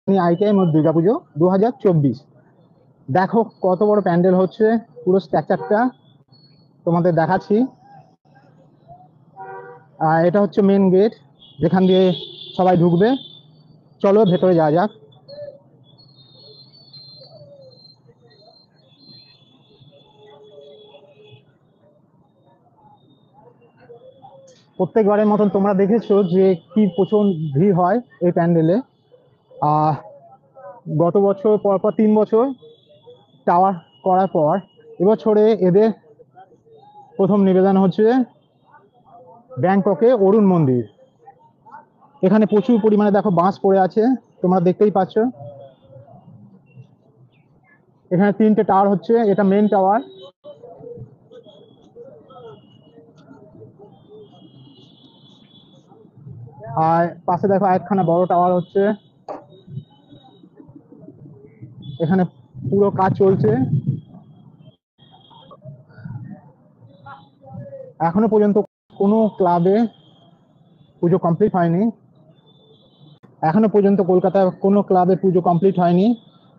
ITI Durga Puja 2024। দেখো কত বড় প্যান্ডেল হচ্ছে, পুরো স্ট্রাকচারটা তোমাদের দেখাচ্ছি। এটা হচ্ছে মেন গেট, যেখান দিয়ে সবাই ঢুকবে। চলো ভেতরে যাওয়া যাক। প্রত্যেকবারের মতন তোমরা দেখেছো যে কি প্রচুর ভিড় হয় এই প্যান্ডেলে। গত বছর পরপর 3 বছর টাওয়ার করার পর এবছরে এদের প্রথম নিবেদন হচ্ছে ব্যাংককে অরুণ মন্দির। এখানে প্রচুর পরিমাণে দেখো বাঁশ পড়ে আছে, তোমরা দেখতেই পাচ্ছ। এখানে 3টে টাওয়ার হচ্ছে, এটা মেন টাওয়ার। আর পাশে দেখো একখানা বড় টাওয়ার হচ্ছে, এখানে পুরো কাজ চলছে। এখনো পর্যন্ত কোনো ক্লাবে পুজো কমপ্লিট হয়নি। এখনো পর্যন্ত কলকাতায় কোনো ক্লাবে পুজো কমপ্লিট হয়নি,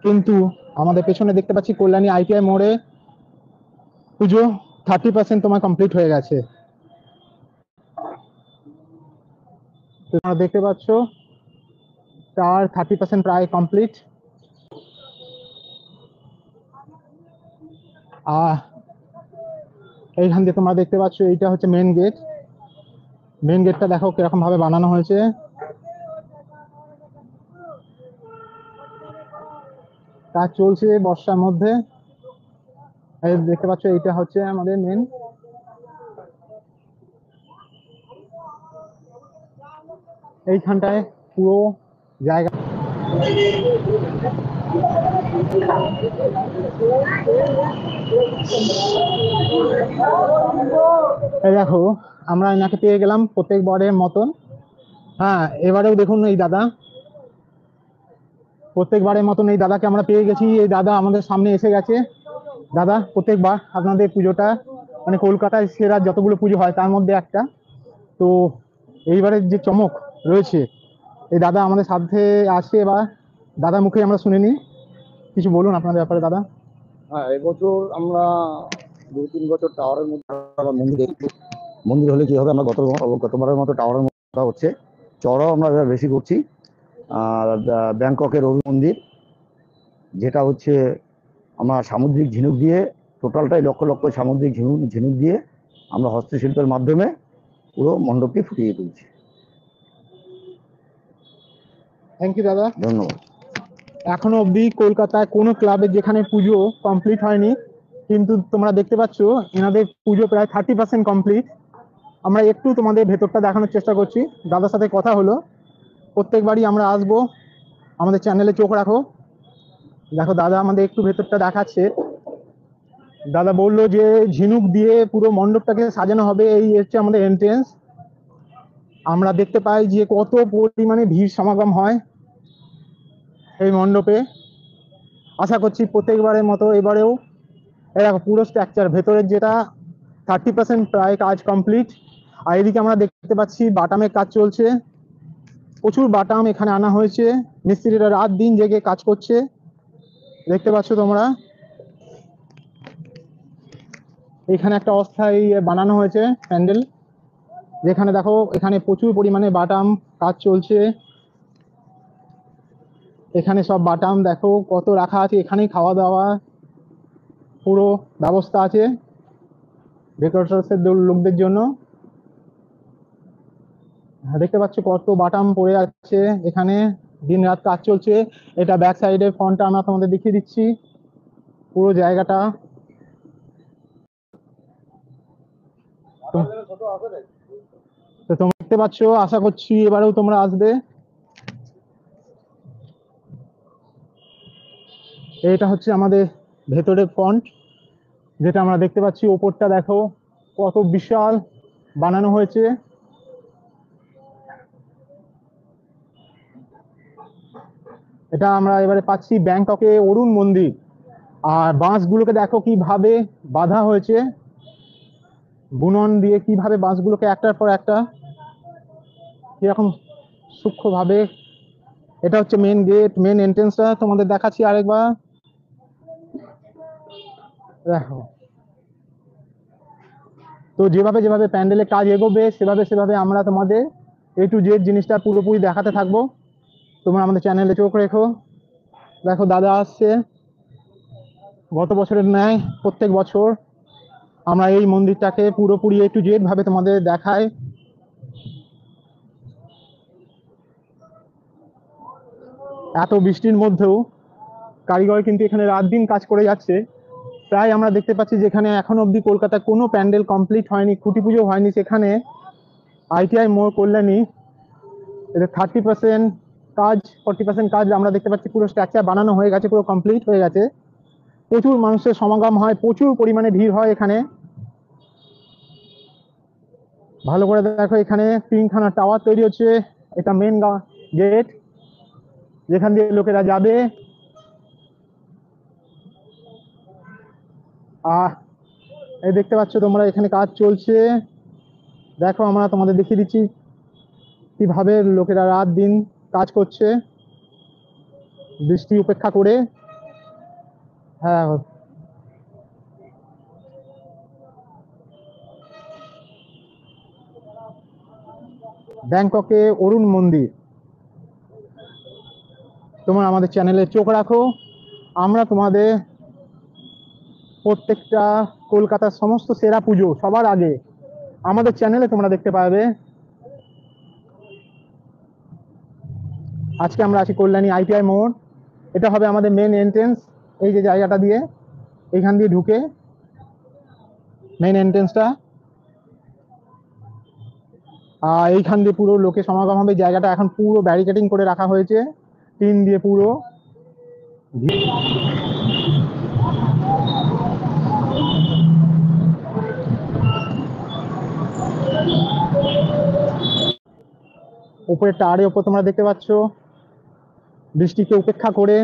কিন্তু আমাদের পেছনে দেখতে পাচ্ছি কল্যাণী আইটিআই মোড়ে পুজো 30% তোমার কমপ্লিট হয়ে গেছে। তোমরা দেখতে পাচ্ছ তার 30% প্রায় কমপ্লিট। এইখান দিয়ে তোমরা দেখতে পাচ্ছ এইটা হচ্ছে মেন গেট। মেন গেটটা দেখো কিরকম ভাবে বানানো হয়েছে। কাজ চলছে বর্ষার মধ্যে। এই দেখতে পাচ্ছ এইটা হচ্ছে আমাদের মেন। এইখানটায় পুরো জায়গা দেখো আমরা এনাকে পেয়ে গেলাম প্রত্যেকবারের মতন। হ্যাঁ, এবারেও দেখুন এই দাদা, প্রত্যেকবারের মতন এই দাদাকে আমরা পেয়ে গেছি। এই দাদা আমাদের সামনে এসে গেছে। দাদা, প্রত্যেকবার আপনাদের পুজোটা মানে কলকাতায় সেরা যতগুলো পুজো হয় তার মধ্যে একটা, তো এইবারের যে চমক রয়েছে, এই দাদা আমাদের সাথে আছে। এবার দাদা মুখে আমরা শুনে নিই, কিছু বলুন আপনাদের ব্যাপারে দাদা। হ্যাঁ, এবছর আমরা 2-3 বছর টাওয়ারের মধ্যে মন্দির হলে কি হবে, আমরা গতবারের মতো টাওয়ারের মধ্যে হচ্ছে, চড়াও আমরা বেশি করছি। আর ব্যাংককের অরুণ মন্দির, যেটা হচ্ছে আমরা সামুদ্রিক ঝিনুক দিয়ে, টোটালটাই লক্ষ লক্ষ সামুদ্রিক ঝিনুক দিয়ে আমরা হস্তশিল্পের মাধ্যমে পুরো মণ্ডপটি ফুটিয়ে তুলছি। থ্যাংক ইউ দাদা, ধন্যবাদ। এখনো অবধি কলকাতায় কোনো ক্লাবে যেখানে পুজো কমপ্লিট হয়নি, কিন্তু তোমরা দেখতে পাচ্ছ এনাদের পুজো প্রায় 30% কমপ্লিট। আমরা একটু তোমাদের ভেতরটা দেখানোর চেষ্টা করছি। দাদার সাথে কথা হলো, প্রত্যেকবারই আমরা আসবো, আমাদের চ্যানেলে চোখ রাখো। দেখো দাদা আমাদের একটু ভেতরটা দেখাচ্ছে। দাদা বললো যে ঝিনুক দিয়ে পুরো মণ্ডপটাকে সাজানো হবে, এই হচ্ছে আমাদের এন্ট্রেন্স। আমরা দেখতে পাই যে কত পরিমাণে ভিড় সমাগম হয় এই মণ্ডপে। আশা করছি প্রত্যেকবারের মতো এবারেও এরকম পুরো স্ট্রাকচার ভেতরের যেটা 30% প্রায় কাজ কমপ্লিট। আর এদিকে আমরা দেখতে পাচ্ছি বাটামের কাজ চলছে, প্রচুর বাটাম এখানে আনা হয়েছে। মিস্ত্রিরা রাত দিন জেগে কাজ করছে, দেখতে পাচ্ছ তোমরা। এখানে একটা অস্থায়ী বানানো হয়েছে প্যান্ডেল, যেখানে দেখো এখানে প্রচুর পরিমাণে বাটাম কাজ চলছে। এখানে সব বাটাম দেখো কত রাখা আছে, এখানেই খাওয়া দাওয়া পুরো ব্যবস্থা আছে ডেকোরেটরসের লোকদের জন্য। দেখতে পাচ্ছ কত বাটাম পড়ে আছে এখানে, দিন রাত কাজ চলছে। এটা ব্যাক সাইডের ফ্রন্টটা আমরা তোমাদের দেখিয়ে দিচ্ছি, পুরো জায়গাটা। তো তোমরা দেখতে পাচ্ছ, আশা করছি এবারেও তোমরা আসবে। এটা হচ্ছে আমাদের ভেতরের ফ্রন্ট, যেটা আমরা দেখতে পাচ্ছি। ওপরটা দেখো কত বিশাল বানানো হয়েছে। এটা আমরা এবারে পাচ্ছি ব্যাংককে অরুণ মন্দির। আর বাঁশগুলোকে দেখো কিভাবে বাঁধা হয়েছে, বুনন দিয়ে কিভাবে বাঁশগুলোকে একটার পর একটা কিরকম সূক্ষ্মভাবে এটা হচ্ছে মেন গেট, মেন এন্ট্রেন্সটা তোমাদের দেখাচ্ছি আরেকবার। দেখো, তো যেভাবে যেভাবে প্যান্ডেলের কাজ এগোবে সেভাবে সেভাবে আমরা তোমাদের A to Z জিনিসটা পুরোপুরি দেখাতে থাকবো। তোমরা আমাদের চ্যানেলে চোখ রেখো। দেখো দাদা আসছে, গত বছরের ন্যায় প্রত্যেক বছর আমরা এই মন্দিরটাকে পুরোপুরি A to Z ভাবে তোমাদের দেখাই। এত বৃষ্টির মধ্যেও কারিগর কিন্তু এখানে রাত দিন কাজ করে যাচ্ছে। প্রায় আমরা দেখতে পাচ্ছি যেখানে এখন অবধি কলকাতায় কোনো প্যান্ডেল কমপ্লিট হয়নি, খুঁটি পুজো হয়নি, সেখানে ITI মোড় কল্যাণী এদের 30% কাজ, 40% কাজ আমরা দেখতে পাচ্ছি। পুরো স্ট্রাকচার বানানো হয়ে গেছে, পুরো কমপ্লিট হয়ে গেছে। প্রচুর মানুষের সমাগম হয়, প্রচুর পরিমাণে ভিড় হয় এখানে। ভালো করে দেখো, এখানে 3খানা টাওয়ার তৈরি হচ্ছে। এটা মেন গেট, যেখান দিয়ে লোকেরা যাবে। এই দেখতে পাচ্ছ তোমরা, এখানে কাজ চলছে। দেখো আমরা তোমাদের দেখিয়ে দিচ্ছি কিভাবে লোকেরা রাত দিন কাজ করছে বৃষ্টি উপেক্ষা করে। হ্যাঁ, ব্যাংককে অরুণ মন্দির। তোমরা আমাদের চ্যানেলে চোখ রাখো, আমরা তোমাদের প্রত্যেকটা কলকাতার সমস্ত সেরা পুজো সবার আগে আমাদের চ্যানেলে তোমরা দেখতে পাবে। আজকে আমরা আছি কল্যাণী ITI মোড়। এটা হবে আমাদের মেন এন্ট্রেন্স। এই যে জায়গাটা দিয়ে, এখান দিয়ে ঢুকে মেন এন্ট্রেন্সটা, এইখান দিয়ে পুরো লোকে সমাগম হবে। জায়গাটা এখন পুরো ব্যারিকেডিং করে রাখা হয়েছে, টিন দিয়ে পুরো। উপরে টাওয়ারের উপর তোমরা দেখতে পাচ্ছ বৃষ্টিকে উপেক্ষা করে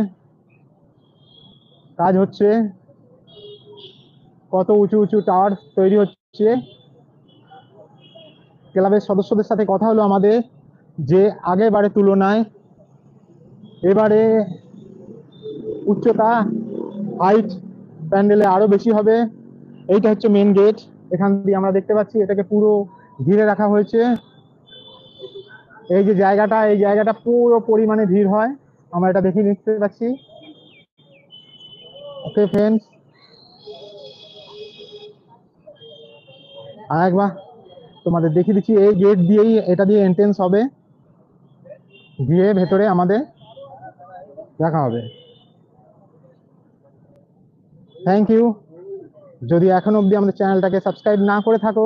কাজ হচ্ছে। কত উঁচু উঁচু টাওয়ার তৈরি হচ্ছে। ক্লাবের সদস্যদের সাথে কথা হলো আমাদের, যে আগের বারের তুলনায় এবারে উচ্চতা, হাইট প্যান্ডেলে আরো বেশি হবে। এইটা হচ্ছে মেন গেট, এখান দিয়ে আমরা দেখতে পাচ্ছি এটাকে পুরো ঘিরে রাখা হয়েছে। এই যে জায়গাটা, এই জায়গাটা পুরো পরিমাণে ভিড় হয়, আমরা এটা দেখে নিতে পাচ্ছি। ওকে ফ্রেন্ডস, আর একবার তোমাদের দেখিয়ে দিচ্ছি, এই গেট দিয়েই, এটা দিয়ে এন্ট্রেন্স হবে, গিয়ে ভেতরে আমাদের দেখা হবে। Thank you. যদি এখন অবধি আমাদের চ্যানেলটাকে সাবস্ক্রাইব না করে থাকো